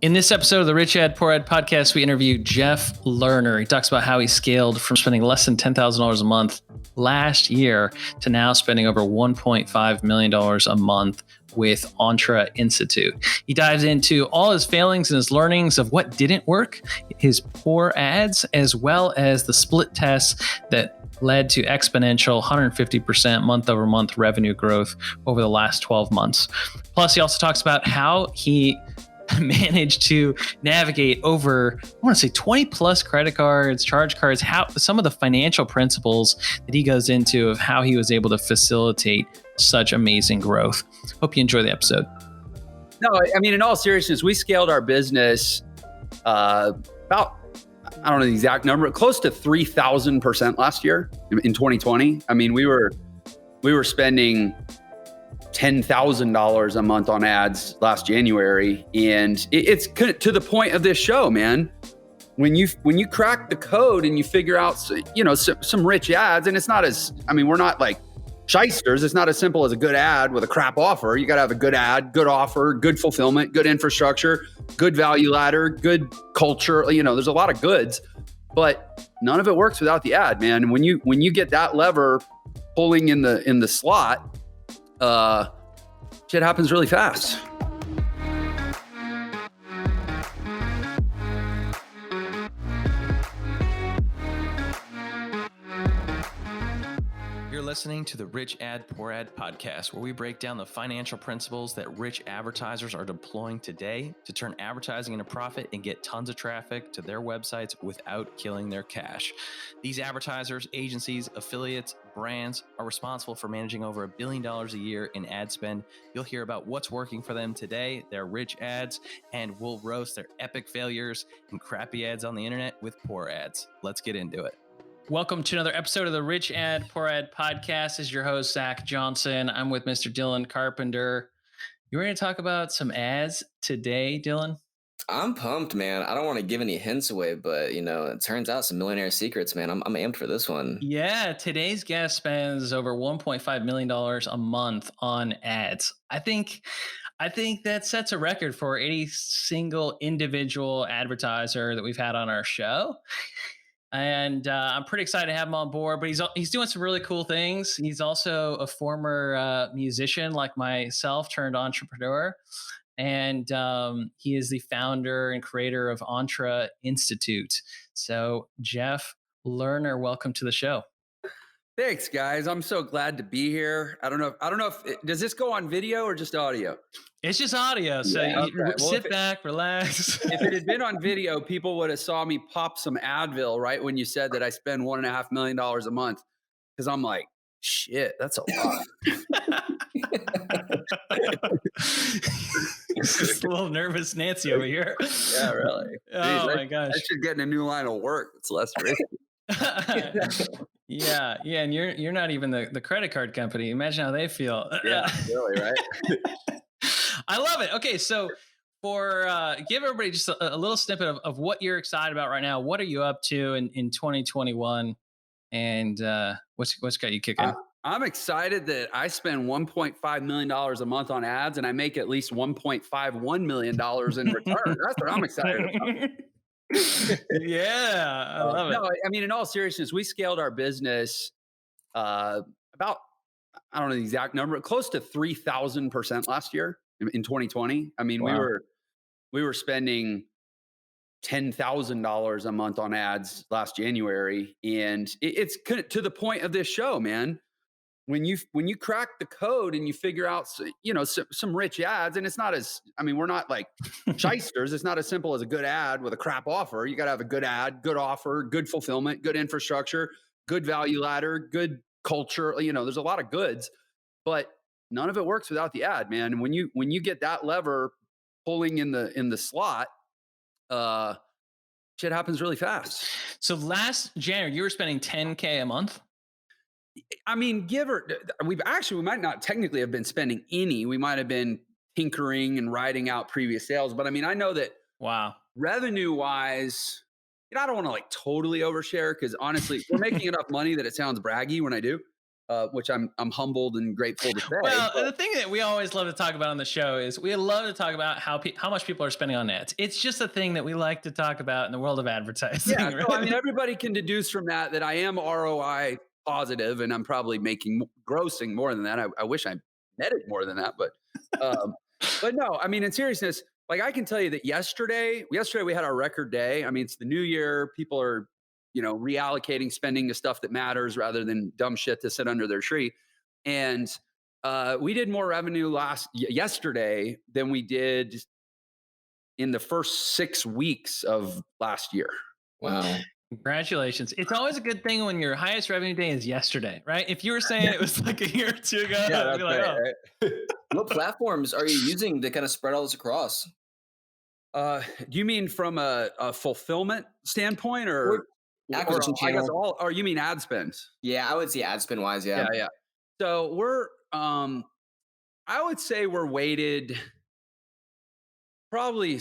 In this episode of the Rich Ad Poor Ad podcast, we interview Jeff Lerner. He talks about how he scaled from spending less than $10,000 a month last year to now spending over $1.5 million a month with Entre Institute. He dives into all his failings and his learnings of what didn't work, his poor ads, as well as the split tests that led to exponential 150% month over month revenue growth over the last 12 months. Plus, he also talks about how he managed to navigate over, I want to say 20 plus credit cards, charge cards, how some of the financial principles that he goes into of how he was able to facilitate such amazing growth. Hope you enjoy the episode. No, I mean, in all seriousness, we scaled our business about, I don't know the exact number, close to 3,000% last year in 2020. I mean, we were spending $10,000 a month on ads last January. And it's to the point of this show, man. When you crack the code and you figure out, some rich ads, and it's not as, I mean, we're not like shysters. It's not as simple as a good ad with a crap offer. You got to have a good ad, good offer, good fulfillment, good infrastructure, good value ladder, good culture. There's a lot of goods, but none of it works without the ad, man. And when you get that lever pulling in the slot, shit happens really fast. You're listening to the Rich Ad Poor Ad podcast, where we break down the financial principles that rich advertisers are deploying today to turn advertising into profit and get tons of traffic to their websites without killing their cash. These advertisers, agencies, affiliates, brands are responsible for managing over $1 billion a year in ad spend. You'll hear about what's working for them today, their rich ads, and we'll roast their epic failures and crappy ads on the internet with poor ads. Let's get into it. Welcome to another episode of the Rich Ad Poor Ad podcast. This is your host, Zach Johnson. I'm with Mr. Dylan Carpenter. You ready to talk about some ads today, Dylan? I'm pumped, man. I don't want to give any hints away, but it turns out some millionaire secrets, man. I'm amped for this one. Yeah, today's guest spends over $1.5 million a month on ads. I think that sets a record for any single individual advertiser that we've had on our show. And I'm pretty excited to have him on board, but he's doing some really cool things. He's also a former musician like myself turned entrepreneur. And he is the founder and creator of Entre Institute. So Jeff Lerner, welcome to the show. Thanks, guys. I'm so glad to be here. I don't know if does this go on video or just audio? It's just audio. So sit back, relax. If it had been on video, people would have saw me pop some Advil right when you said that I spend $1.5 million a month. Because I'm like, shit, that's a lot. Just a little nervous Nancy over here. Yeah, really. Oh my gosh. I should get in a new line of work. It's less risky. Yeah. And you're not even the credit card company. Imagine how they feel. Yeah, really, right? I love it. Okay, so give everybody just a little snippet of what you're excited about right now. What are you up to in 2021? And what's got you kicking? I'm excited that I spend $1.5 million a month on ads and I make at least $1.51 million in return. That's what I'm excited about. Yeah, I love it. No, I mean, in all seriousness, we scaled our business about, I don't know the exact number, close to 3,000% last year in 2020. I mean, Wow. we were spending $10,000 a month on ads last January. And it's to the point of this show, man. When you crack the code and you figure out, some rich ads, and it's not as, I mean, we're not like shysters. It's not as simple as a good ad with a crap offer. You got to have a good ad, good offer, good fulfillment, good infrastructure, good value ladder, good culture. There's a lot of goods, but none of it works without the ad, man. And when you get that lever pulling in the slot, shit happens really fast. So last January, you were spending $10K a month? I mean, we might not technically have been spending any. We might have been tinkering and writing out previous sales. But I mean, I know that revenue wise, I don't want to like totally overshare because honestly, we're making enough money that it sounds braggy when I do. which I'm humbled and grateful to say. Well, the thing that we always love to talk about on the show is we love to talk about how much people are spending on ads. It's just a thing that we like to talk about in the world of advertising. Yeah, right? so I mean, everybody can deduce from that I am ROI positive, and I'm probably grossing more than that. I wish I netted more than that, but no, I mean, in seriousness, like I can tell you that yesterday we had our record day. I mean, it's the new year. People are, reallocating spending to stuff that matters rather than dumb shit to sit under their tree. And we did more revenue yesterday than we did in the first 6 weeks of last year. Wow. Congratulations. It's always a good thing when your highest revenue day is yesterday, right? If you were saying it was like a year or two ago, Yeah, I'd be like, right. What platforms are you using to kind of spread all this across? Do you mean from a fulfillment standpoint or acquisition I guess channel? or you mean ad spends? Yeah, I would say ad spend wise. Yeah. Yeah. So we're, I would say we're weighted probably,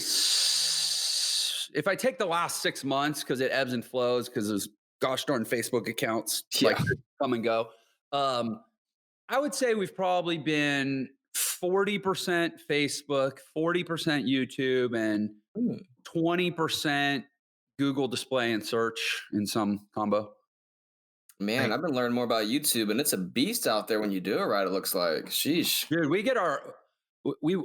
if I take the last 6 months, because it ebbs and flows, because those gosh darn Facebook accounts like come and go. I would say we've probably been 40% Facebook, 40% YouTube, and 20% Google display and search in some combo. Man, I've been learning more about YouTube, and it's a beast out there when you do it right. It looks like, sheesh. Dude,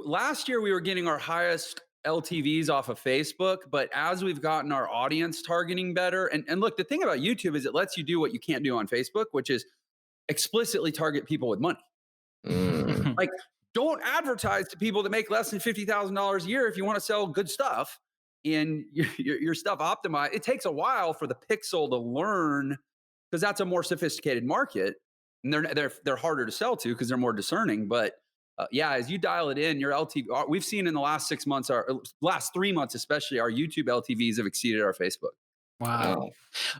last year we were getting our highest LTVs off of Facebook, but as we've gotten our audience targeting better, and look, the thing about YouTube is it lets you do what you can't do on Facebook, which is explicitly target people with money. Like, don't advertise to people that make less than $50,000 a year if you want to sell good stuff and your stuff optimized. It takes a while for the pixel to learn, because that's a more sophisticated market, and they're harder to sell to because they're more discerning. But as you dial it in, your LTV, we've seen in the last 6 months, our last 3 months especially, our YouTube LTVs have exceeded our Facebook. Wow.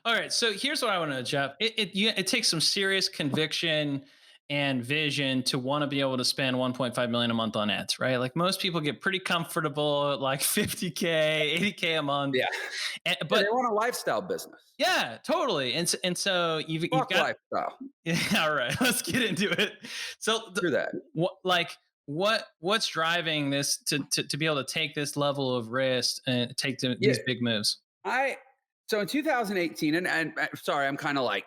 All right. So here's what I want to know, Jeff. It takes some serious conviction and vision to want to be able to spend 1.5 million a month on ads, right? Like most people get pretty comfortable at like 50K, 80K a month. Yeah. But they want a lifestyle business. Yeah, totally. And so you've got lifestyle. Yeah. All right. Let's get into it. So do that. What's driving this to be able to take this level of risk and take these big moves? So in 2018, and sorry, I'm kind of like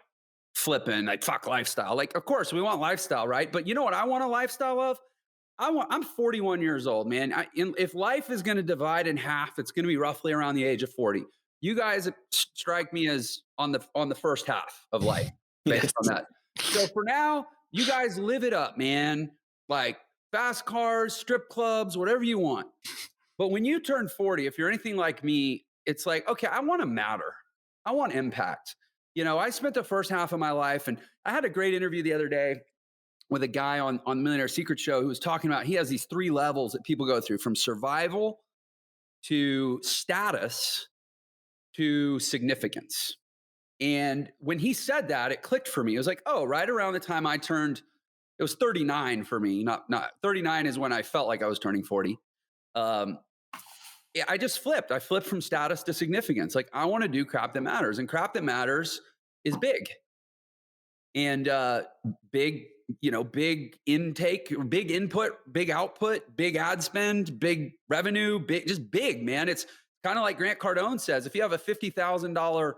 flipping, like fuck lifestyle. Like, of course we want lifestyle, right? But you know what I want a lifestyle of? I'm 41 years old, man. If life is going to divide in half, it's going to be roughly around the age of 40. You guys strike me as on the first half of life based on that. So for now, you guys live it up, man. Like fast cars, strip clubs, whatever you want. But when you turn 40, if you're anything like me, it's like, okay, I want to matter. I want impact. I spent the first half of my life, and I had a great interview the other day with a guy on Millionaire Secret Show who was talking about, he has these 3 levels that people go through, from survival to status to significance. And when he said that, it clicked for me. It was like, oh, right around the time I turned, it was 39 for me. Not 39 is when I felt like I was turning 40. I just flipped. I flipped from status to significance. Like, I want to do crap that matters, and crap that matters is big. And big intake, big input, big output, big ad spend, big revenue, just big, man. It's kind of like Grant Cardone says, if you have a $50,000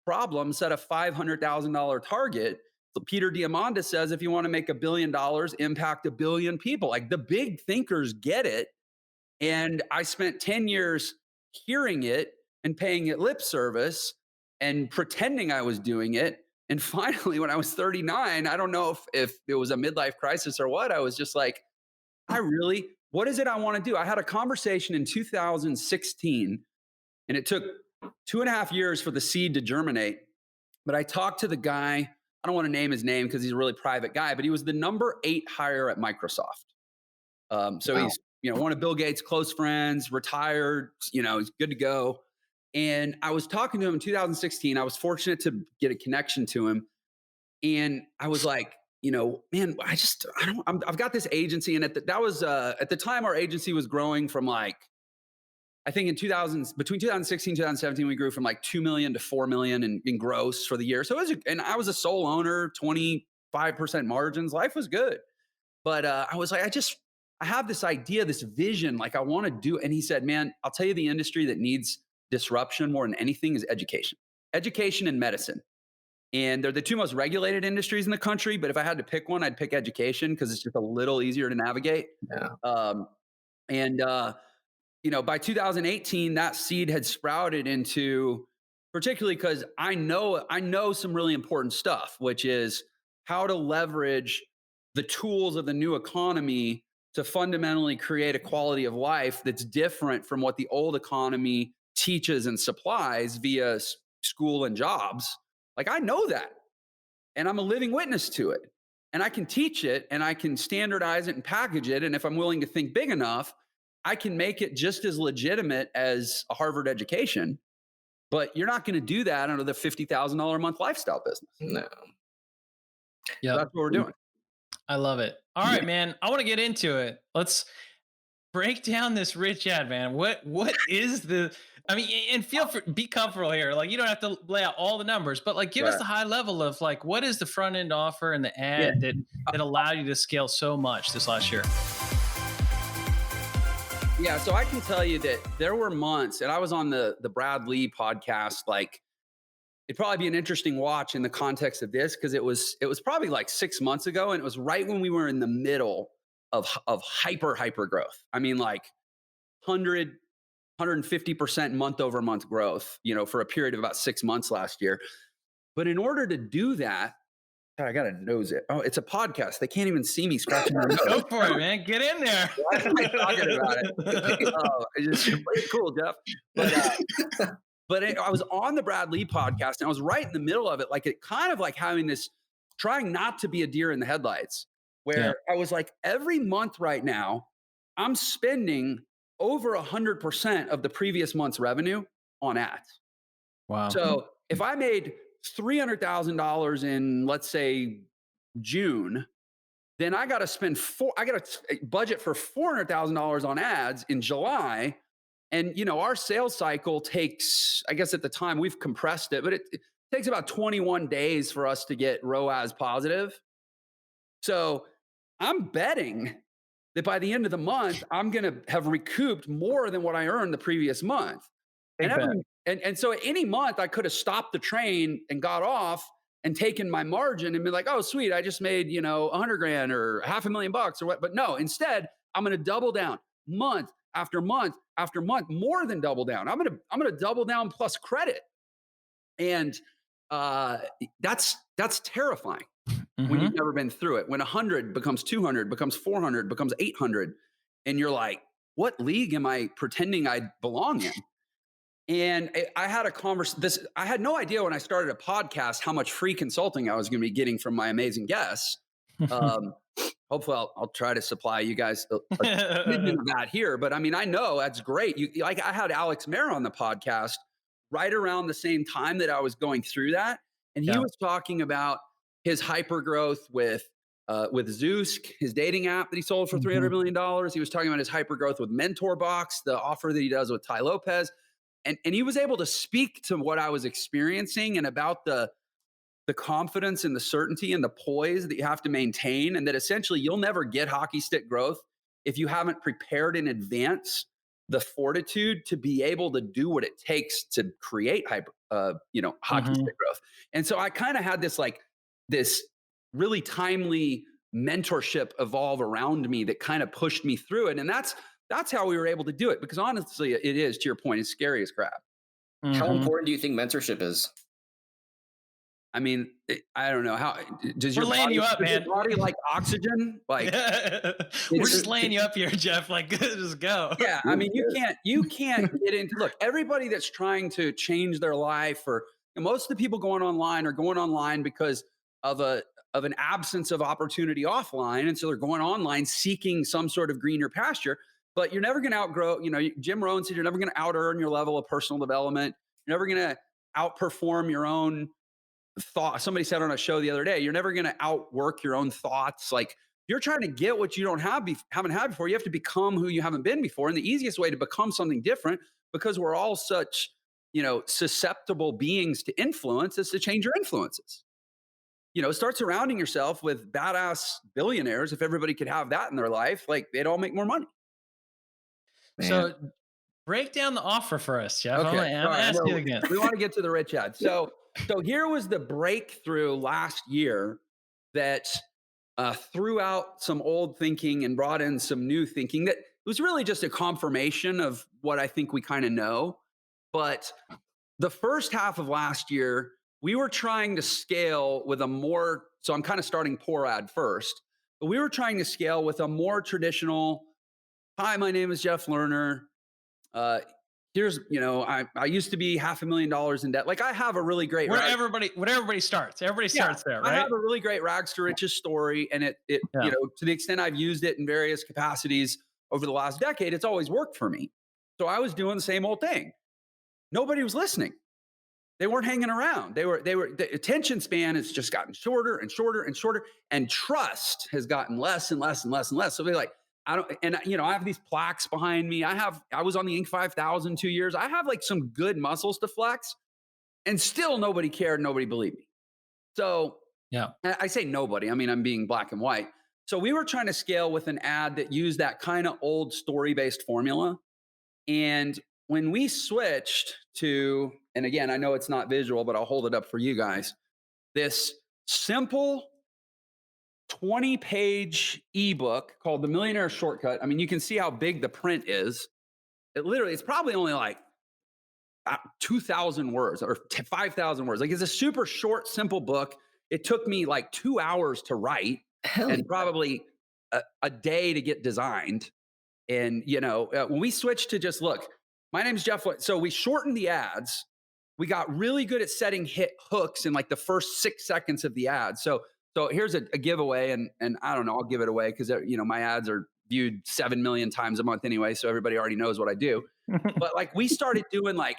problem, set a $500,000 target. So Peter Diamandis says, if you want to make $1 billion, impact 1 billion people. Like, the big thinkers get it. And I spent 10 years hearing it and paying it lip service and pretending I was doing it. And finally, when I was 39, I don't know if it was a midlife crisis or what, I was just like, what is it I want to do? I had a conversation in 2016, and it took 2.5 years for the seed to germinate. But I talked to the guy, I don't want to name his name because he's a really private guy, but he was the number 8 hire at Microsoft. He's one of Bill Gates' close friends, retired, he's good to go. And I was talking to him in 2016. I was fortunate to get a connection to him. And I was like, man, I've got this agency. And at the time, our agency was growing from like, I think between 2016 and 2017, we grew from like 2 million to 4 million in gross for the year. So and I was a sole owner, 25 5% margins. Life was good. But I was like, I have this idea, this vision, like I want to do. And he said, man, I'll tell you the industry that needs disruption more than anything is education and medicine. And they're the two most regulated industries in the country. But if I had to pick one, I'd pick education because it's just a little easier to navigate. Yeah. And by 2018, that seed had sprouted into, particularly because I know some really important stuff, which is how to leverage the tools of the new economy to fundamentally create a quality of life that's different from what the old economy teaches and supplies via school and jobs. Like I know that, and I'm a living witness to it, and I can teach it, and I can standardize it and package it. And if I'm willing to think big enough, I can make it just as legitimate as a Harvard education. But you're not going to do that under the $50,000 a month lifestyle business. No. Yeah, so that's what we're doing. I love it. All right, man. I want to get into it. Let's break down this rich ad, man. What is the? I mean, and be comfortable here. Like you don't have to lay out all the numbers, but like give us the high level of like what is the front end offer and the ad that allowed you to scale so much this last year. Yeah, so I can tell you that there were months, and I was on the Brad Lee podcast. Like, it'd probably be an interesting watch in the context of this because it was probably like 6 months ago, and it was right when we were in the middle of hyper growth. I mean, like 150% month over month growth, for a period of about 6 months last year. But in order to do that, God, I gotta nose it. Oh, it's a podcast. They can't even see me scratching my nose. Go for it, man. Get in there. Why am I talking about it? It's just cool, Jeff. But I was on the Brad Lee podcast, and I was right in the middle of it. Like it kind of like having this, trying not to be a deer in the headlights, where I was like, every month right now, I'm spending over 100% of the previous month's revenue on ads. Wow. So if I made $300,000 in, let's say, June, then I got to budget for $400,000 on ads in July. And, our sales cycle takes, I guess at the time we've compressed it, but it takes about 21 days for us to get ROAS positive. So I'm betting that by the end of the month, I'm going to have recouped more than what I earned the previous month. And so any month I could have stopped the train and got off and taken my margin and been like, oh, sweet, I just made, $100,000 or $500,000 or what. But no, instead, I'm going to double down month after month after month, more than double down. I'm going to double down plus credit. And that's terrifying when you've never been through it. When 100 becomes 200, becomes 400, becomes 800. And you're like, what league am I pretending I belong in? And I had a conversation. I had no idea when I started a podcast how much free consulting I was going to be getting from my amazing guests. Hopefully, I'll try to supply you guys a opinion of that here. But I mean, I know that's great. Like I had Alex Mayer on the podcast right around the same time that I was going through that, and he was talking about his hyper growth with Zeus, his dating app that he sold for $300 million. He was talking about his hyper growth with MentorBox, the offer that he does with Ty Lopez. And he was able to speak to what I was experiencing and about the confidence and the certainty and the poise that you have to maintain, and that essentially you'll never get hockey stick growth if you haven't prepared in advance the fortitude to be able to do what it takes to create hockey stick growth. And so I kind of had this really timely mentorship evolve around me that kind of pushed me through it. And that's how we were able to do it, because honestly, it is, to your point, it's scary as crap. How important do you think mentorship is? I mean, I don't know how. Does We're laying you up, man. Your body like oxygen? Like we're just laying you up here, Jeff. Like, just go. Yeah, I mean, you can't get into. Look, everybody that's trying to change their life, or most of the people going online are going online because of an absence of opportunity offline, and so they're going online seeking some sort of greener pasture. But you're never going to outgrow, Jim Rohn said you're never going to out-earn your level of personal development. You're never going to outperform your own thought. Somebody said on a show the other day, you're never going to outwork your own thoughts. Like, you're trying to get what you haven't had before. You have to become who you haven't been before. And the easiest way to become something different, because we're all such, susceptible beings to influence, is to change your influences. start surrounding yourself with badass billionaires. If everybody could have that in their life, like they'd all make more money. Man. So break down the offer for us, Jeff. I'm Okay. gonna ask you again. We want to get to the rich ad. So here was the breakthrough last year that threw out some old thinking and brought in some new thinking that was really just a confirmation of what I think we kind of know. But the first half of last year, we were trying to scale with so I'm kind of starting poor ad first, but we were trying to scale with a more traditional, hi, my name is Jeff Lerner. Here's, I used to be $500,000 in debt. Like I have a really great where everybody starts. Everybody starts there, right? I have a really great rags to riches story. And it to the extent I've used it in various capacities over the last decade, it's always worked for me. So I was doing the same old thing. Nobody was listening. They weren't hanging around. The attention span has just gotten shorter and shorter and shorter, and trust has gotten less and less and less and less. So they're like, I have these plaques behind me. I was on the Inc. 5000 2 years. I have like some good muscles to flex, and still nobody cared. Nobody believed me. So yeah, I say nobody. I mean, I'm being black and white. So we were trying to scale with an ad that used that kind of old story-based formula. And when we switched to, and again, I know it's not visual, but I'll hold it up for you guys, this simple 20-page ebook called The Millionaire Shortcut. I mean, you can see how big the print is. It's probably only like 2,000 words or 5,000 words. Like it's a super short, simple book. It took me like 2 hours to write and probably a day to get designed. And, when we switched to just look, my name's Jeff. So we shortened the ads. We got really good at setting hit hooks in like the first 6 seconds of the ad. So here's a giveaway, and I don't know, I'll give it away because my ads are viewed 7 million times a month anyway, so everybody already knows what I do. But like we started doing like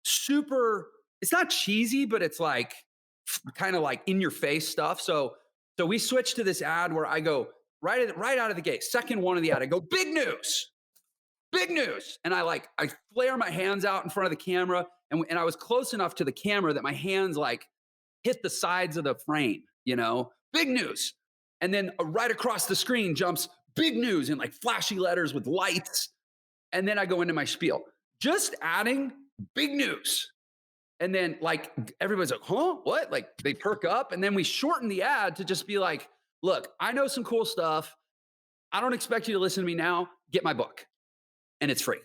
super, it's not cheesy, but it's like kind of like in your face stuff. So we switched to this ad where I go right out of the gate, second one of the ad, I go, big news. And I flare my hands out in front of the camera, and I was close enough to the camera that my hands like hit the sides of the frame, big news. And then right across the screen jumps big news in like flashy letters with lights. And then I go into my spiel, just adding big news. And then like everybody's like, huh, what? Like they perk up. And then we shorten the ad to just be like, look, I know some cool stuff. I don't expect you to listen to me now. Get my book. And it's free.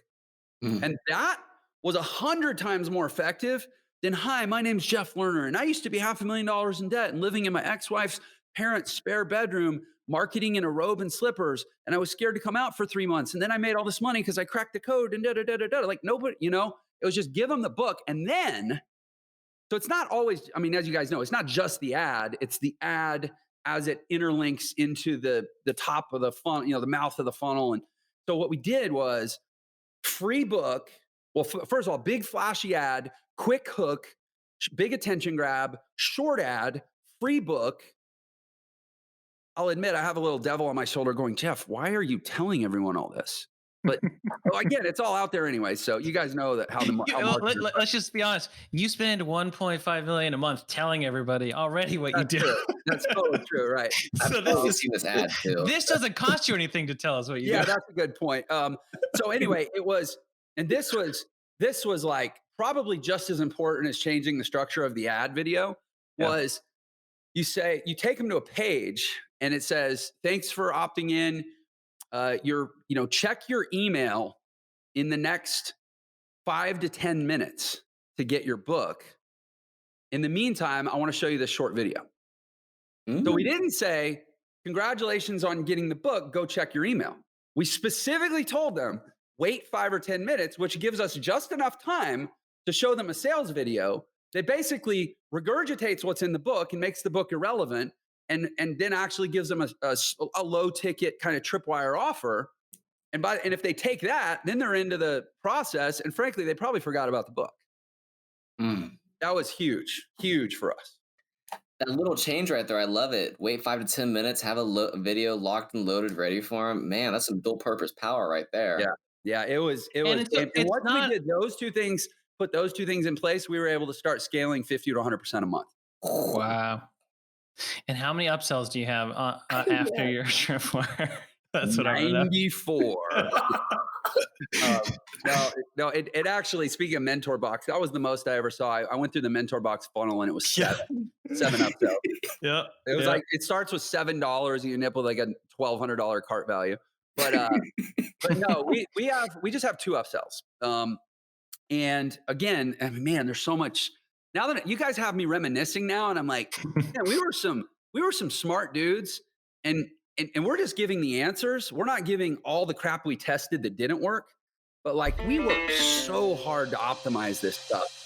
And that was 100 times more effective than, hi, my name's Jeff Lerner, and I used to be $500,000 in debt and living in my ex-wife's parents' spare bedroom, marketing in a robe and slippers, and I was scared to come out for 3 months. And then I made all this money because I cracked the code and da-da-da-da-da. Like nobody, it was just give them the book. And then, so it's not always, I mean, as you guys know, it's not just the ad, it's the ad as it interlinks into the top of the funnel, the mouth of the funnel. And so what we did was free book. Well, first of all, big flashy ad, quick hook, big attention grab, short ad, free book. I'll admit I have a little devil on my shoulder going, Jeff, why are you telling everyone all this? But again, it's all out there anyway. So you guys know that let's just be honest. You spend $1.5 million a month telling everybody already what you do. True. That's totally true, right? So this ad too. This doesn't cost you anything to tell us what you do. Yeah, that's a good point. So anyway, this was like probably just as important as changing the structure of the ad video was you take them to a page and it says, thanks for opting in. Check your email in the next 5 to 10 minutes to get your book. In the meantime, I want to show you this short video. So we didn't say, congratulations on getting the book, go check your email. We specifically told them, wait 5 or 10 minutes, which gives us just enough time to show them a sales video that basically regurgitates what's in the book and makes the book irrelevant. And then actually gives them a low ticket kind of tripwire offer. And if they take that, then they're into the process. And frankly, they probably forgot about the book. That was huge for us. That little change right there, I love it. Wait 5 to 10 minutes, have a video locked and loaded, ready for them. Man, that's some dual purpose power right there. Yeah. It was. And once we did those two things, put those two things in place, we were able to start scaling 50 to 100% a month. Wow. And how many upsells do you have after Yeah. your trip? That's what I want to know. 94. No, it actually, speaking of mentor box, that was the most I ever saw. I went through the mentor box funnel and it was seven upsells. Yeah. It was like, it starts with $7. You end up with like a $1,200 cart value. But no, we just have 2 upsells. And again, I mean, man, there's so much. Now that you guys have me reminiscing now, and I'm like, man, we were some smart dudes, and we're just giving the answers. We're not giving all the crap we tested that didn't work, but like we worked so hard to optimize this stuff.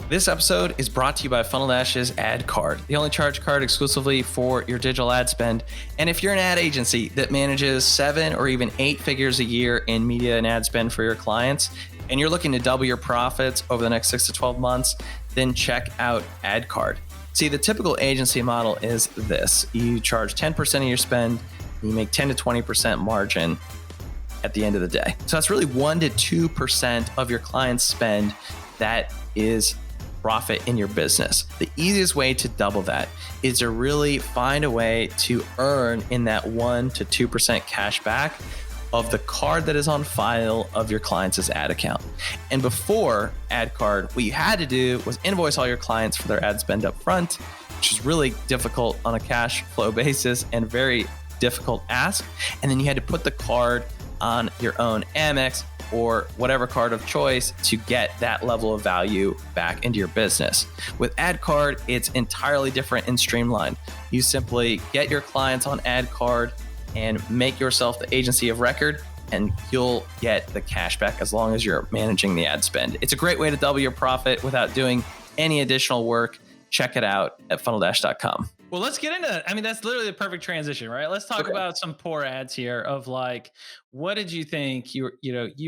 This episode is brought to you by Funnel Dash's Ad Card, the only charge card exclusively for your digital ad spend. And if you're an ad agency that manages 7 or even 8 figures a year in media and ad spend for your clients, and you're looking to double your profits over the next 6 to 12 months, then check out Ad Card. See, the typical agency model is this. You charge 10% of your spend, you make 10 to 20% margin at the end of the day. So that's really 1 to 2% of your client's spend that is profit in your business. The easiest way to double that is to really find a way to earn in that 1 to 2% cash back of the card that is on file of your client's ad account. And before Ad Card, what you had to do was invoice all your clients for their ad spend up front, which is really difficult on a cash flow basis and very difficult ask. And then you had to put the card on your own Amex or whatever card of choice to get that level of value back into your business. With Ad Card, it's entirely different and streamlined. You simply get your clients on Ad Card and make yourself the agency of record, and you'll get the cash back as long as you're managing the ad spend. It's a great way to double your profit without doing any additional work. Check it out at funneldash.com. Well, let's get into it. I mean, that's literally the perfect transition, right? Let's talk about some poor ads here of like, what did you think you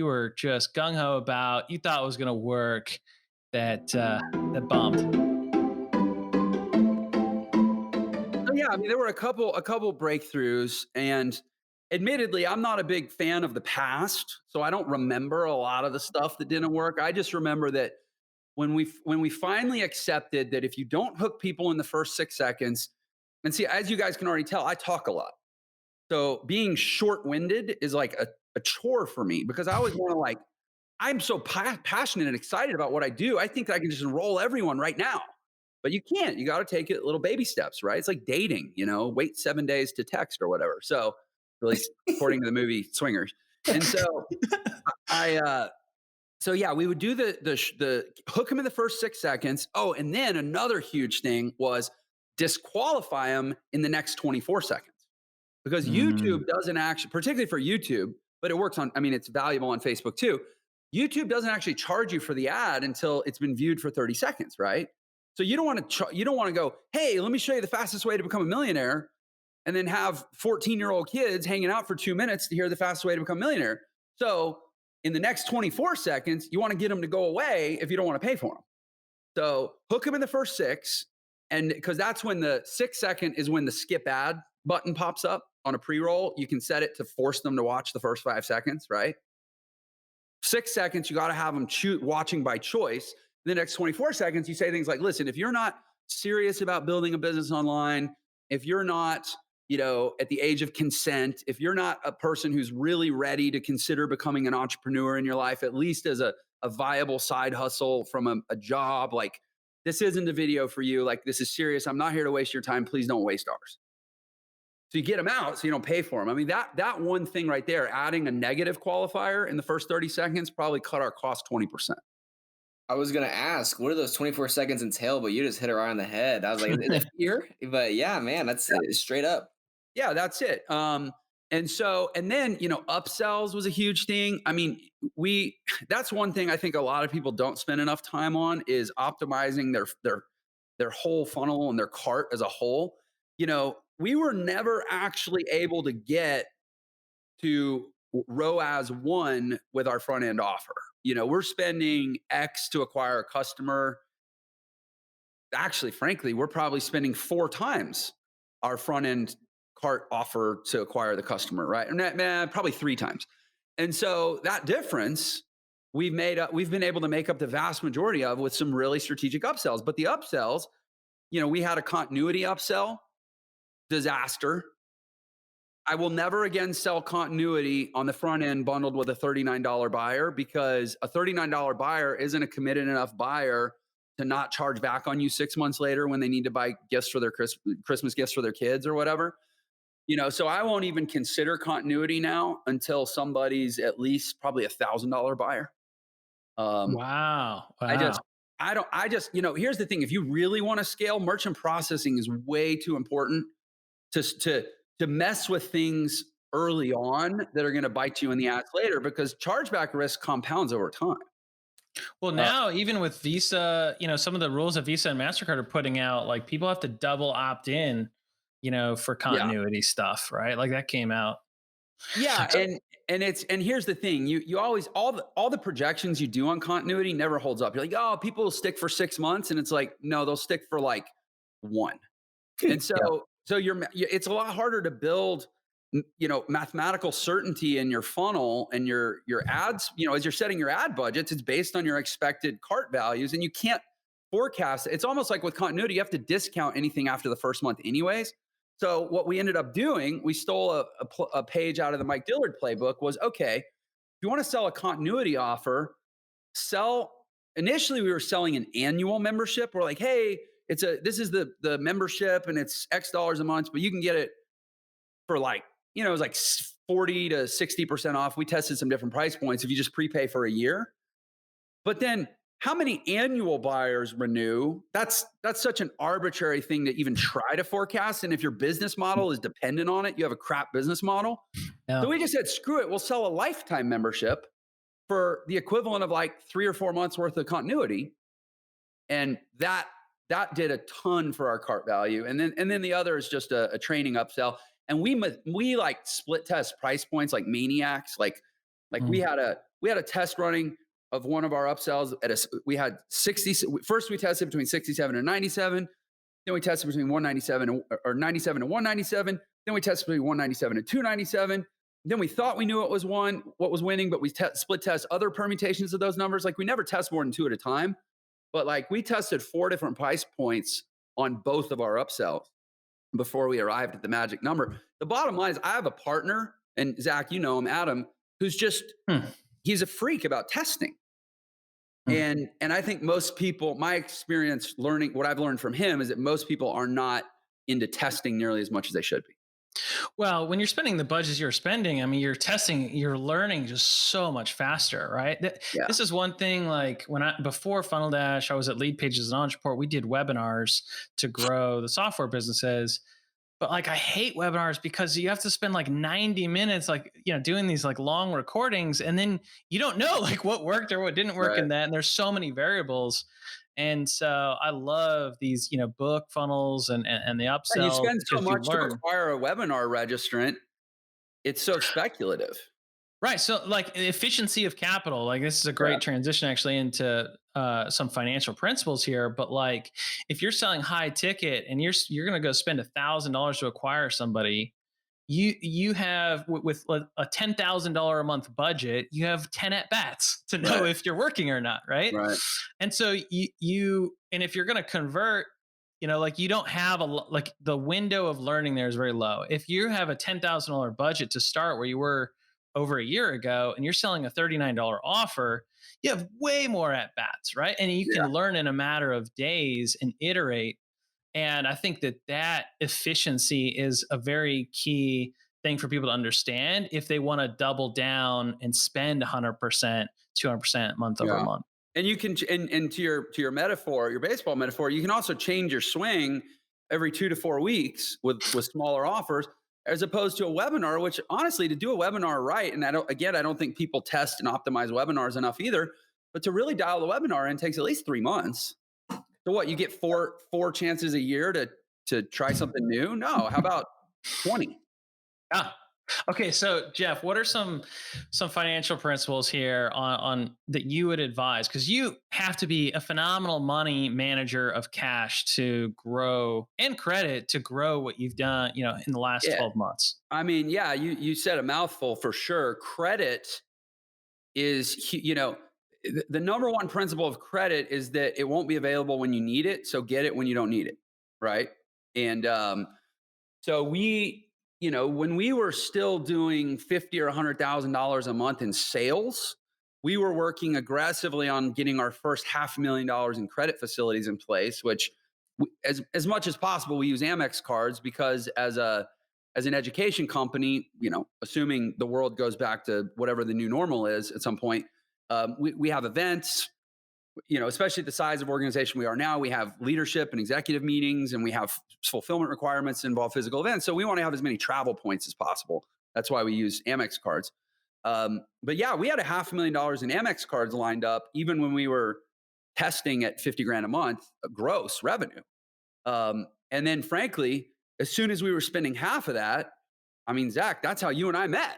were just gung-ho about, you thought was going to work that bombed? Yeah, I mean, there were a couple breakthroughs, and admittedly, I'm not a big fan of the past, so I don't remember a lot of the stuff that didn't work. I just remember that when we finally accepted that if you don't hook people in the first 6 seconds, and see, as you guys can already tell, I talk a lot. So being short-winded is like a chore for me because I always want to like, I'm so passionate and excited about what I do. I think that I can just enroll everyone right now. But you can't. You got to take it little baby steps, right? It's like dating, wait 7 days to text or whatever. So, really, according to the movie Swingers. And so, we would do the hook them in the first 6 seconds. Oh, and then another huge thing was disqualify them in the next 24 seconds because YouTube doesn't actually, particularly for YouTube, but it works on. I mean, it's valuable on Facebook too. YouTube doesn't actually charge you for the ad until it's been viewed for 30 seconds, right? So you don't want to go, hey, let me show you the fastest way to become a millionaire, and then have 14-year-old kids hanging out for 2 minutes to hear the fastest way to become a millionaire. So in the next 24 seconds, you want to get them to go away if you don't want to pay for them. So hook them in the first 6, and because that's when the 6 second is when the skip ad button pops up on a pre-roll. You can set it to force them to watch the first 5 seconds, right? 6 seconds, you got to have them watching by choice. In the next 24 seconds, you say things like, listen, if you're not serious about building a business online, if you're not, at the age of consent, if you're not a person who's really ready to consider becoming an entrepreneur in your life, at least as a viable side hustle from a job, like this isn't the video for you. Like this is serious. I'm not here to waste your time. Please don't waste ours. So you get them out so you don't pay for them. I mean, that one thing right there, adding a negative qualifier in the first 30 seconds probably cut our cost 20%. I was going to ask, what do those 24 seconds entail? But you just hit it right on the head. I was like, is it fear? But yeah, man, that's straight up. Yeah, that's it. And then, upsells was a huge thing. I mean, that's one thing I think a lot of people don't spend enough time on is optimizing their whole funnel and their cart as a whole. We were never actually able to get to ROAS 1 with our front end offer. We're spending X to acquire a customer. Actually, frankly, we're probably spending 4 times our front end cart offer to acquire the customer, right? Probably 3 times. And so that difference we've been able to make up the vast majority of with some really strategic upsells. But the upsells, we had a continuity upsell disaster. I will never again sell continuity on the front end bundled with a $39 buyer, because a $39 buyer isn't a committed enough buyer to not charge back on you 6 months later when they need to buy gifts for their Christmas gifts for their kids or whatever. So I won't even consider continuity now until somebody's at least probably $1,000 buyer. Um, Wow. I Wow. just, I just, here's the thing. If you really want to scale, merchant processing is way too important to mess with things early on that are going to bite you in the ass later, because chargeback risk compounds over time. Well, Uh, now even with Visa, some of the rules that Visa and MasterCard are putting out, like people have to double opt in, for yeah. continuity stuff, right? Like that came out. Yeah, So, and here's the thing. You always, all the projections you do on continuity never holds up. You're like, "Oh, people will stick for 6 months." And it's like, "No, they'll stick for like 1." And yeah. so it's a lot harder to build mathematical certainty in your funnel and your ads, as you're setting your ad budgets. It's based on your expected cart values, and you can't forecast it. It's almost like with continuity, you have to discount anything after the first month anyways. So what we ended up doing, we stole a page out of the Mike Dillard playbook. Was, okay, if you want to sell a continuity offer, sell initially we were selling an annual membership. We're like, hey, this is the membership and it's X dollars a month, but you can get it for like, it was like 40 to 60% off. We tested some different price points if you just prepay for a year. But then how many annual buyers renew? That's such an arbitrary thing to even try to forecast. And if your business model is dependent on it, you have a crap business model. Yeah. So we just said, screw it. We'll sell a lifetime membership for the equivalent of like 3 or 4 months worth of continuity. And that did a ton for our cart value. And then the other is just a training upsell. And we like split test price points like maniacs. Like we had a test running of one of our upsells we had 60. First we tested between 67 and 97. Then we tested between 197 or 97 and 197. Then we tested between 197 and 297. Then we thought we knew what was winning, but we split test other permutations of those numbers. Like we never test more than 2 at a time, but like we tested 4 different price points on both of our upsells before we arrived at the magic number. The bottom line is I have a partner, and Zach, you know him, Adam, who's just, he's a freak about testing. And I think most people, my experience learning, what I've learned from him is that most people are not into testing nearly as much as they should be. Well, when you're spending the budgets you're spending, I mean, you're testing, you're learning just so much faster, right? Yeah. This is one thing. Like before Funnel Dash, I was at Lead Pages and Entreport. We did webinars to grow the software businesses. But like, I hate webinars because you have to spend like 90 minutes, like, doing these like long recordings, and then you don't know like what worked or what didn't work in that. And there's so many variables. And so I love these, book funnels and the upsells. And you spend so because much to acquire a webinar registrant. It's so speculative. Right. So like efficiency of capital, like this is a great transition actually into some financial principles here. But like if you're selling high ticket and you're going to go spend $1,000 to acquire somebody, you have with a $10,000 a month budget, you have 10 at bats to know if you're working or not. Right. And so and if you're going to convert, like you don't have like the window of learning there is very low. If you have a $10,000 budget to start where you were over a year ago and you're selling a $39 offer, you have way more at bats, right? And you can learn in a matter of days and iterate. And I think that efficiency is a very key thing for people to understand if they want to double down and spend 100%, 200% month over month. And you can, and to your metaphor, your baseball metaphor, you can also change your swing every 2 to 4 weeks with smaller offers, as opposed to a webinar, which honestly, to do a webinar right, and I don't think people test and optimize webinars enough either, but to really dial the webinar in takes at least 3 months. So what, you get four chances a year to try something new? No, how about 20? Yeah. Okay, so Jeff, what are some financial principles here on that you would advise? Because you have to be a phenomenal money manager of cash to grow and credit to grow what you've done, in the last 12 months. I mean, yeah, you said a mouthful for sure. Credit is, the number one principle of credit is that it won't be available when you need it. So get it when you don't need it, right? And So when we were still doing $50 or $100,000 a month in sales, we were working aggressively on getting our first $500,000 in credit facilities in place, which as much as possible, we use Amex cards because as an education company, assuming the world goes back to whatever the new normal is at some point, we have events, especially the size of organization we are now, we have leadership and executive meetings, and we have fulfillment requirements that involve physical events. So we want to have as many travel points as possible. That's why we use Amex cards. But yeah, we had $500,000 in Amex cards lined up, even when we were testing at 50 grand a month gross revenue. And then frankly, as soon as we were spending half of that, I mean, Zach, that's how you and I met,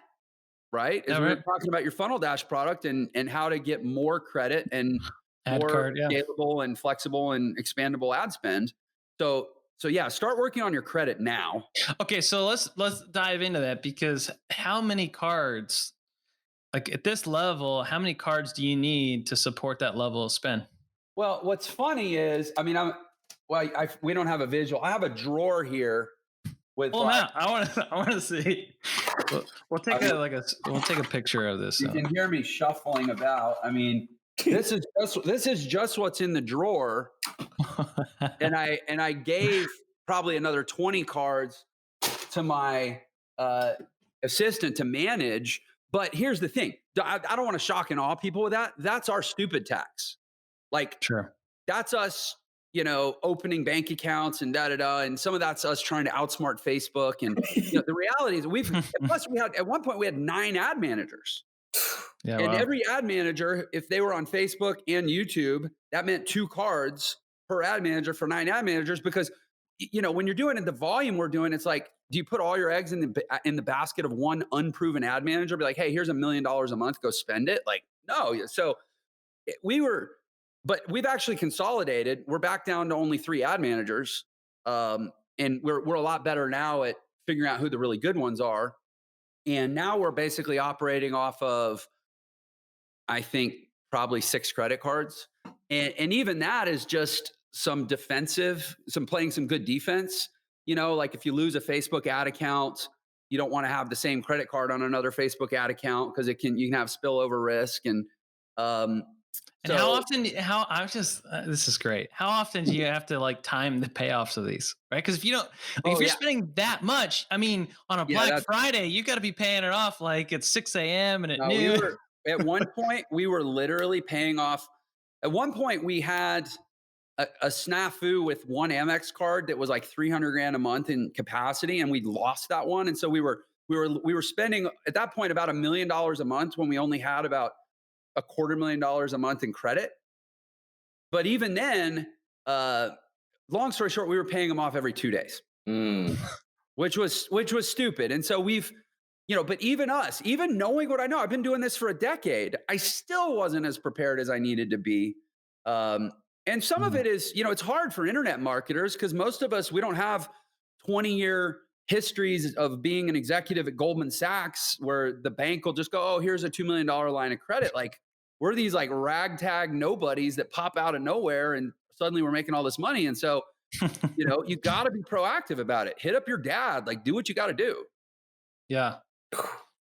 right? As we were talking about your Funnel Dash product and how to get more credit and ad more card, scalable and flexible and expandable ad spend. So yeah, start working on your credit now. Okay, so let's dive into that, because how many cards, like at this level, how many cards do you need to support that level of spend? Well, what's funny is, I mean, we don't have a visual. I have a drawer here with. Pull them out. I want to see. We'll take a picture of this. You can hear me shuffling about. I mean, this is just what's in the drawer, and I gave probably another 20 cards to my assistant to manage. But here's the thing: I don't want to shock and awe people with that. That's our stupid tax. Like, sure, that's us, opening bank accounts and and some of that's us trying to outsmart Facebook. And the reality is at one point we had 9 ad managers. Yeah, and every ad manager, if they were on Facebook and YouTube, that meant 2 cards per ad manager for 9 ad managers. Because when you're doing it, the volume we're doing, it's like, do you put all your eggs in the basket of one unproven ad manager? Be like, hey, here's $1 million a month, go spend it. Like, no. So but we've actually consolidated. We're back down to only 3 ad managers. And we're a lot better now at figuring out who the really good ones are. And now we're basically operating off of, I think, probably 6 credit cards. And even that is just some playing some good defense. Like if you lose a Facebook ad account, you don't want to have the same credit card on another Facebook ad account because you can have spillover risk. And how often? This is great. How often do you have to time the payoffs of these, right? Because if you don't, if you're spending that much, I mean, on a Black Friday, you got to be paying it off at 6 a.m. and at noon. At one point, we were literally paying off. At one point, we had a snafu with one Amex card that was like 300 grand a month in capacity, and we lost that one. And so we were spending at that point about $1 million a month when we only had about $250,000 a month in credit. But even then, long story short, we were paying them off every 2 days, which was stupid. And so but even us, even knowing what I know, I've been doing this for a decade, I still wasn't as prepared as I needed to be. And some of it is, it's hard for internet marketers because most of us, we don't have 20-year histories of being an executive at Goldman Sachs where the bank will just go, oh, here's a $2 million line of credit. Like, we're these ragtag nobodies that pop out of nowhere and suddenly we're making all this money. And so, you got to be proactive about it. Hit up your dad, do what you got to do. Yeah.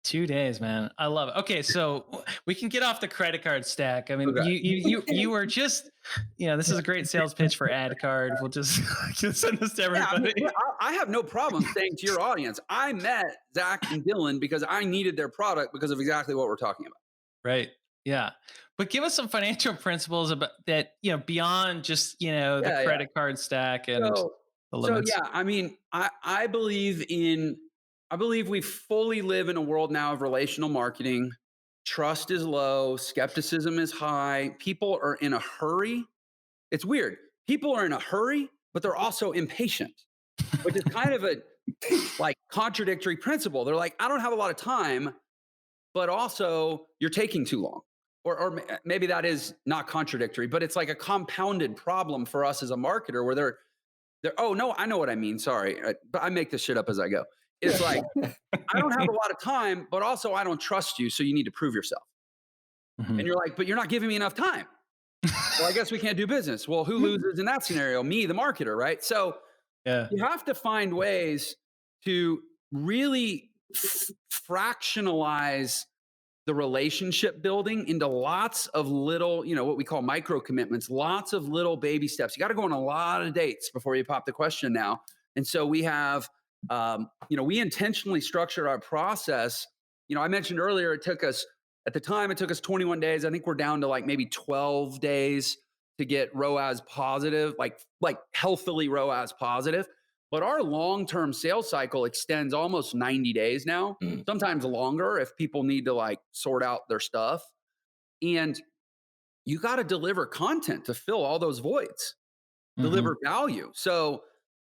2 days, man. I love it. Okay, so we can get off the credit card stack. I mean, you were just, this is a great sales pitch for ad card. We'll just send this to everybody. Yeah, I have no problem saying to your audience, I met Zach and Dylan because I needed their product because of exactly what we're talking about. Right. Yeah. But give us some financial principles about that, beyond just, the credit card stack and the limits. So, yeah, I mean, I believe we fully live in a world now of relational marketing. Trust is low. Skepticism is high. People are in a hurry. It's weird. People are in a hurry, but they're also impatient, which is kind of a contradictory principle. They're like, I don't have a lot of time, but also you're taking too long. Or maybe that is not contradictory, but it's like a compounded problem for us as a marketer where they're, oh no, I know what I mean. Sorry. But I make this shit up as I go. It's like, I don't have a lot of time, but also I don't trust you. So you need to prove yourself. Mm-hmm. And you're like, but you're not giving me enough time. Well, I guess we can't do business. Well, who loses in that scenario? Me, the marketer, right? So you have to find ways to really fractionalize the relationship building into lots of little, what we call micro commitments, lots of little baby steps. You got to go on a lot of dates before you pop the question now. And so we have, we intentionally structured our process. I mentioned earlier, at the time, it took us 21 days. I think we're down to like maybe 12 days to get ROAS positive, like healthily ROAS positive. But our long-term sales cycle extends almost 90 days now, sometimes longer if people need to like sort out their stuff. And you got to deliver content to fill all those voids, deliver value. So,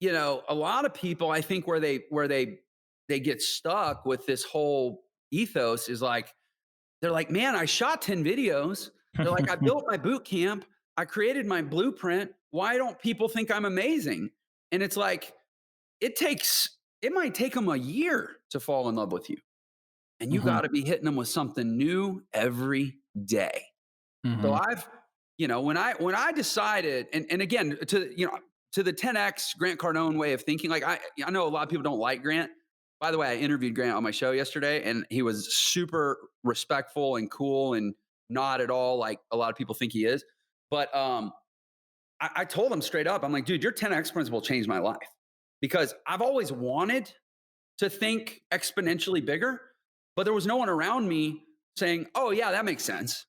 a lot of people, I think where they get stuck with this whole ethos is like, they're like, man, I shot 10 videos. They're like, I built my boot camp. I created my blueprint. Why don't people think I'm amazing? And it's like, it might take them a year to fall in love with you. And you got to be hitting them with something new every day. So when I decided, and again, to the 10X Grant Cardone way of thinking, like I know a lot of people don't like Grant. By the way, I interviewed Grant on my show yesterday, and he was super respectful and cool and not at all like a lot of people think he is. But I told him straight up, I'm like, dude, your 10X principle changed my life. Because I've always wanted to think exponentially bigger, but there was no one around me saying, oh yeah, that makes sense.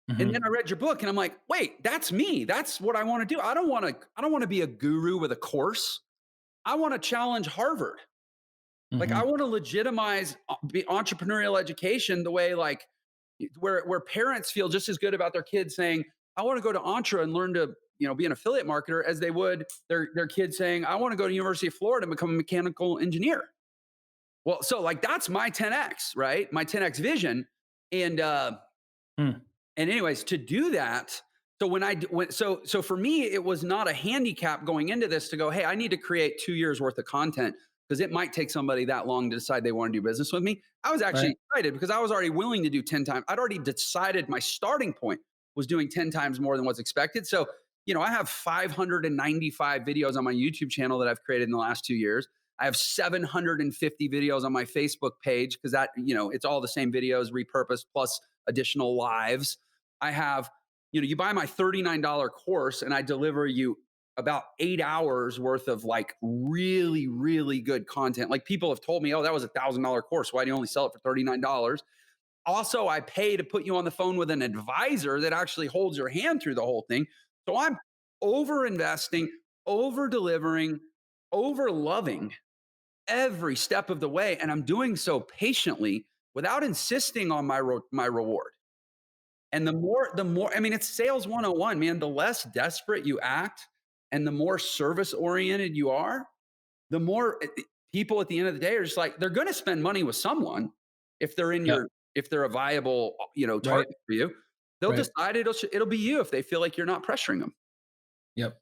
And then I read your book and I'm like, wait, that's me. That's what I want to do. I don't want to be a guru with a course. I want to challenge Harvard. Like I want to legitimize entrepreneurial education the way like where parents feel just as good about their kids saying, I want to go to Entre and learn to be an affiliate marketer as they would their kids saying, I want to go to University of Florida and become a mechanical engineer. Well, so like that's my 10X, right? My 10X vision. And anyways, to do that, so for me, it was not a handicap going into this to go, hey, I need to create 2 years worth of content because it might take somebody that long to decide they want to do business with me. I was actually excited because I was already willing to do 10 times. I'd already decided my starting point was doing 10 times more than what's expected. So I have 595 videos on my YouTube channel that I've created in the last 2 years. I have 750 videos on my Facebook page because that, it's all the same videos repurposed plus additional lives. I have, you buy my $39 course and I deliver you about 8 hours worth of like really, really good content. Like people have told me, oh, that was $1,000 course. Why do you only sell it for $39? Also, I pay to put you on the phone with an advisor that actually holds your hand through the whole thing. So I'm over investing, over delivering, over loving every step of the way. And I'm doing so patiently without insisting on my reward. And the more, I mean, it's sales 101, man. The less desperate you act and the more service oriented you are, the more people at the end of the day are just like, they're going to spend money with someone if they're in if they're a viable, target for you. They'll decide it'll be you if they feel like you're not pressuring them. Yep.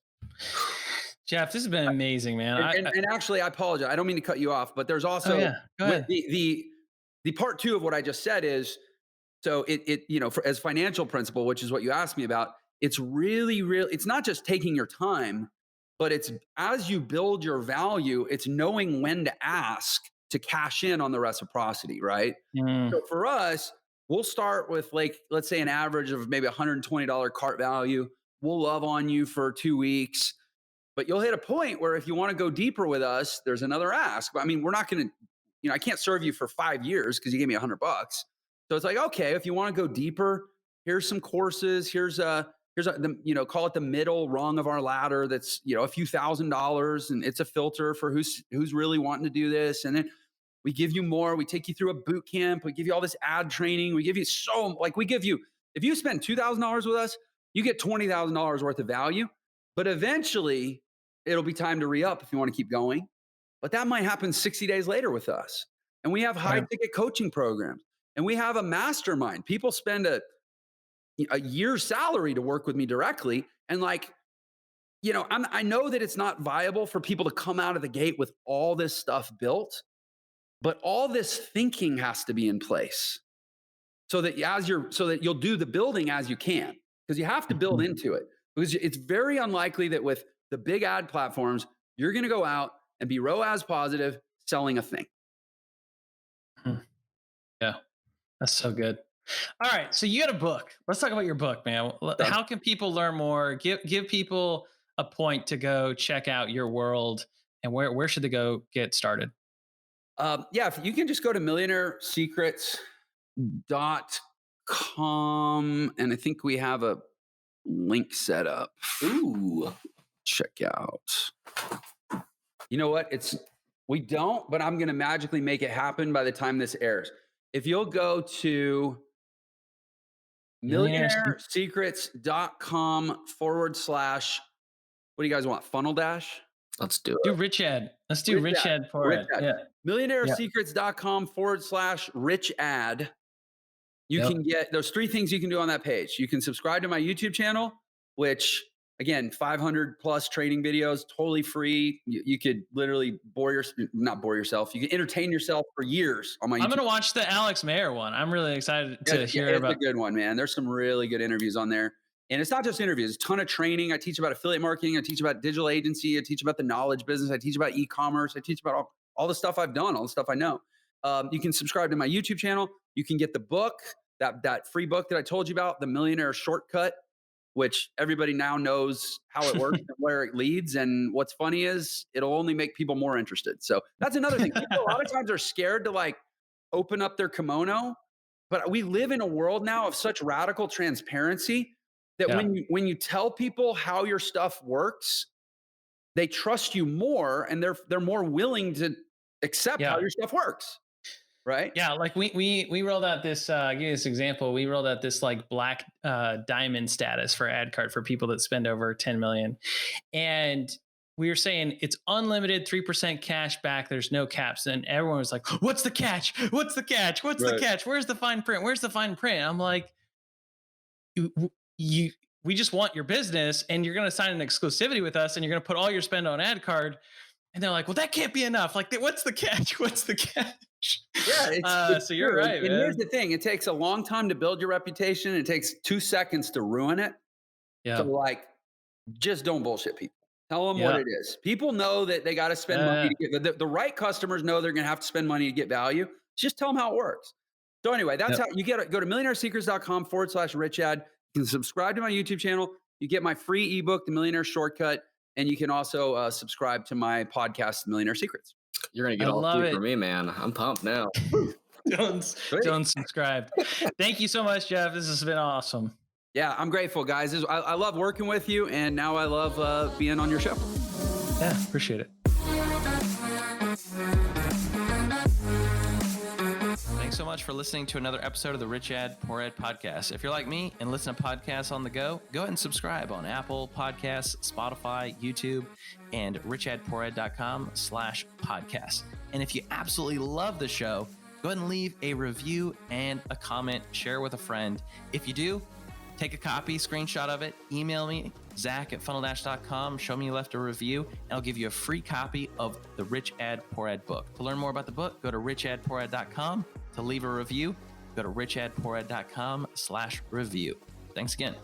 Jeff, this has been amazing, man. And actually, I apologize. I don't mean to cut you off, but there's also Go ahead. The part two of what I just said is, so as financial principle, which is what you asked me about, it's really, it's not just taking your time, but it's as you build your value, it's knowing when to ask to cash in on the reciprocity, right? So for us, we'll start with like, let's say an average of maybe $120 cart value. We'll love on you for 2 weeks, but you'll hit a point where if you want to go deeper with us, there's another ask. But I mean, we're not going to, I can't serve you for 5 years because you gave me $100. So it's like, okay, if you want to go deeper, here's some courses. Here's call it the middle rung of our ladder. That's, a few $1,000s, and it's a filter for who's really wanting to do this. And then we give you more. We take you through a boot camp. We give you all this ad training. We give you if you spend $2,000 with us, you get $20,000 worth of value. But eventually, it'll be time to re-up if you want to keep going. But that might happen 60 days later with us. And we have high-ticket coaching programs. And we have a mastermind. People spend a year's salary to work with me directly. And I know that it's not viable for people to come out of the gate with all this stuff built, but all this thinking has to be in place so that you'll do the building as you can, because you have to build into it. Because it's very unlikely that with the big ad platforms, you're going to go out and be ROAS positive, selling a thing. Yeah, that's so good. All right, so you got a book. Let's talk about your book, man. How can people learn more? Give people a point to go check out your world, and where should they go get started? Yeah, if you can just go to millionairesecrets.com, and I think we have a link set up. Ooh. Check out. You know what? We don't, but I'm going to magically make it happen by the time this airs. If you'll go to millionairesecrets.com / what do you guys want? Funnel dash? Let's do Do it. Rich Ad. Let's do Rich Ad for it. Yeah. Millionairesecrets.com / rich ad. You can get, there's 3 things you can do on that page. You can subscribe to my YouTube channel, which again, 500 plus training videos, totally free. You could literally not bore yourself. You can entertain yourself for years on my YouTube. I'm going to watch the Alex Mayer one. I'm really excited to hear about. It's a good one, man. There's some really good interviews on there. And it's not just interviews, it's a ton of training. I teach about affiliate marketing. I teach about digital agency. I teach about the knowledge business. I teach about e-commerce. I teach about all the stuff I've done, all the stuff I know. You can subscribe to my YouTube channel. You can get the book, that free book that I told you about, The Millionaire Shortcut, which everybody now knows how it works and where it leads. And what's funny is it'll only make people more interested. So that's another thing. People a lot of times are scared to like open up their kimono, but we live in a world now of such radical transparency that when you tell people how your stuff works, they trust you more and they're more willing to accept how your stuff works. Right. Yeah. Like we rolled out this, give you this example. We rolled out this like black diamond status for ad card for people that spend over 10 million. And we were saying it's unlimited 3% cash back. There's no caps. And everyone was like, what's the catch? What's the catch? What's the catch? Where's the fine print? Where's the fine print? I'm like, we just want your business and you're going to sign an exclusivity with us and you're going to put all your spend on ad card. And they're like, well, that can't be enough. Like, what's the catch? What's the catch? Yeah, so you're right, and man. here's the thing. It takes a long time to build your reputation. It takes 2 seconds to ruin it. Yeah. So like, just don't bullshit people. Tell them what it is. People know that they got to spend money to get the right customers know they're going to have to spend money to get value. Just tell them how it works. So anyway, that's how you get it. Go to millionairesecrets.com / rich ad. You can subscribe to my YouTube channel. You get my free ebook, The Millionaire Shortcut. And you can also subscribe to my podcast, Millionaire Secrets. You're going to get all 3 for me, man. I'm pumped now. Don't subscribe. Thank you so much, Jeff. This has been awesome. Yeah, I'm grateful, guys. I love working with you. And now I love being on your show. Yeah, appreciate it. Thanks so much for listening to another episode of the Rich Ad Poor Ad podcast. If you're like me and listen to podcasts on the go ahead and subscribe on Apple Podcasts, Spotify, YouTube, and richadpoorad.com /podcast. And if you absolutely love the show, go ahead and leave a review and a comment, share with a friend. If you do, take a copy, screenshot of it, email me, Zach@funneldash.com, show me you left a review, and I'll give you a free copy of the Rich Ad Poor Ad book. To learn more about the book, go to richadpoorad.com. To leave a review, go to richadpoorad.com /review. Thanks again.